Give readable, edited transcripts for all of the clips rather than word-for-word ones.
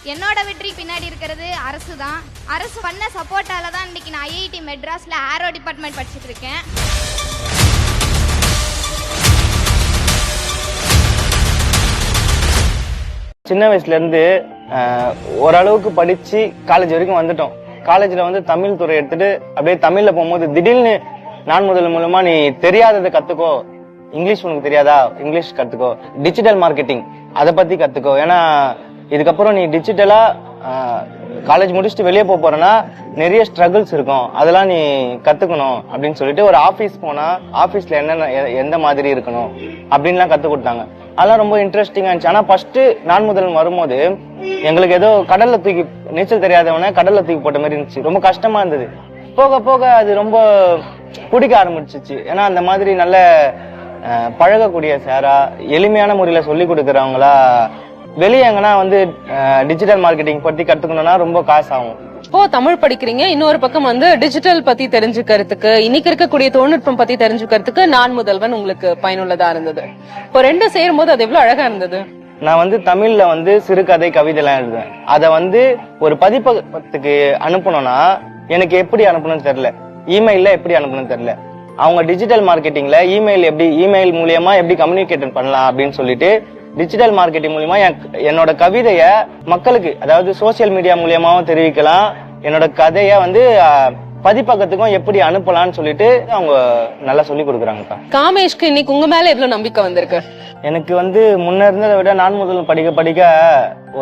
என்னோட வெற்றி பின்னாடி இருக்கிறது அரசு தான். அரசு பண்ண சப்போர்ட்டால தான் இன்னைக்கு நான் ஐஐடி மெட்ராஸில் ஏரோ டிபார்ட்மெண்ட் படிச்சுட்டு இருக்கேன். சின்ன வயசுலேருந்து ஓரளவுக்கு படித்து காலேஜ் வரைக்கும் வந்துட்டோம். காலேஜில் வந்து தமிழ் துறை எடுத்துட்டு அப்படியே தமிழில் போகும்போது திடீர்னு நான் முதல் மூலமா நீ தெரியாததை கற்றுக்கோ, இங்கிலீஷ் உனக்கு தெரியாதா, இங்கிலீஷ் கற்றுக்கோ, டிஜிட்டல் மார்க்கெட்டிங் அதை பற்றி கற்றுக்கோ. ஏன்னா இதுக்கப்புறம் நீ டிஜிட்டலாக காலேஜ் முடிச்சுட்டு வெளியே போறேன்னா நிறைய ஸ்ட்ரகிள்ஸ் இருக்கும், அதெல்லாம் நீ கற்றுக்கணும் அப்படின்னு சொல்லிட்டு ஒரு ஆஃபீஸ் போனால் ஆஃபீஸில் என்னென்ன எந்த மாதிரி இருக்கணும் அப்படின்லாம் கற்றுக் கொடுத்தாங்க. அதெல்லாம் ரொம்ப இன்ட்ரெஸ்டிங்காக இருந்துச்சு. ஆனால் ஃபர்ஸ்ட் நான் முதல் வரும்போது எங்களுக்கு ஏதோ கடல்ல தூக்கி நீச்சல் தெரியாதவன கடல்ல தூக்கி போட்ட மாதிரி இருந்துச்சு. ரொம்ப கஷ்டமா இருந்தது. போக போக அது ரொம்ப பிடிக்க ஆரம்பிச்சிச்சு. ஏன்னா அந்த மாதிரி நல்ல பழகக்கூடிய சாரா, எளிமையான முறையில சொல்லி கொடுக்கறவங்களா, வெளியே எங்கன்னா வந்து டிஜிட்டல் மார்க்கெட்டிங் பத்தி கத்துக்கணும்னா ரொம்ப காசு ஆகும். இப்போ தமிழ் படிக்கிறீங்க, இன்னொரு பக்கம் வந்து டிஜிட்டல் பத்தி தெரிஞ்சுக்கிறதுக்கு, இன்னைக்கு இருக்கக்கூடிய தொழில்நுட்பம் பத்தி தெரிஞ்சுக்கிறதுக்கு நான் முதல்வன் உங்களுக்கு பயனுள்ளதா இருந்தது. இப்போ ரெண்டு சேரும் போது அது எவ்வளவு அழகா இருந்தது. நான் வந்து தமிழ்ல வந்து சிறுகதை கவிதை எல்லாம் எழுதுவேன். அதை வந்து ஒரு பதிப்பகத்துக்கு அனுப்பணும்னா எனக்கு எப்படி அனுப்பணும்னு தெரியல, இமெயில்ல எப்படி அனுப்பணும்னு தெரியல. அவங்க டிஜிட்டல் மார்க்கெட்டிங்ல இமெயில் மூலியமா எப்படி கம்யூனிகேட் பண்ணலாம் அப்படின்னு சொல்லிட்டு டிஜிட்டல் மார்க்கெட்டிங் மூலியமா என்னோட கவிதைய மக்களுக்கு, அதாவது சோசியல் மீடியா மூலியமாவும் தெரிவிக்கலாம். என்னோட கதைய வந்து பதிப்பகத்துக்கும் எப்படி அனுப்பலாம்னு சொல்லிட்டு அவங்க நல்லா சொல்லி கொடுக்குறாங்கக்கா. காமேஷ்க்கு இன்னைக்கு உங்க மேல எவ்வளவு நம்பிக்கை வந்திருக்கு? எனக்கு வந்து முன்ன இருந்ததை விட நான் முதல் படிக்க படிக்க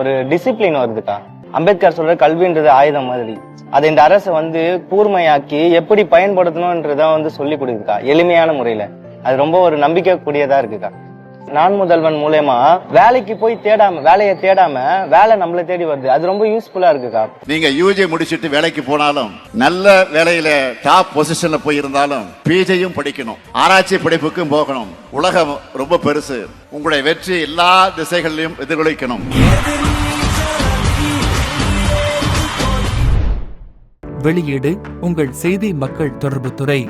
ஒரு டிசிப்ளின் வருதுக்கா. அம்பேத்கர் சொல்ற கல்வின்றது ஆயுதம் மாதிரி, அதை இந்த அரசு வந்து கூர்மையாக்கி எப்படி பயன்படுத்தணும்ன்றத வந்து சொல்லி கொடுக்குதுக்கா எளிமையான முறையில. அது ரொம்ப ஒரு நம்பிக்கை கூடியதா இருக்குக்கா. நான் முதல்வன் மூலமா வேலைக்கு போய் வேலையை தேடாம வேலை நம்மள தேடி வருது. அது ரொம்ப யூஸ்ஃபுல்லா இருக்குக்கா. நீங்க யூஜி முடிச்சிட்டு வேலைக்கு போனாலும், நல்ல வேலையில டாப் பொசிஷன்ல போய் இருந்தாலும், பிஜியும் படிக்கணும், ஆராய்ச்சி படிப்புக்கும் போகணும். உலகம் ரொம்ப பெருசு. உங்களுடைய வெற்றி எல்லா திசைகளிலும் எதிரொலிக்கணும். வெளியீடு உங்கள் செய்தி மக்கள் தொடர்பு துறை.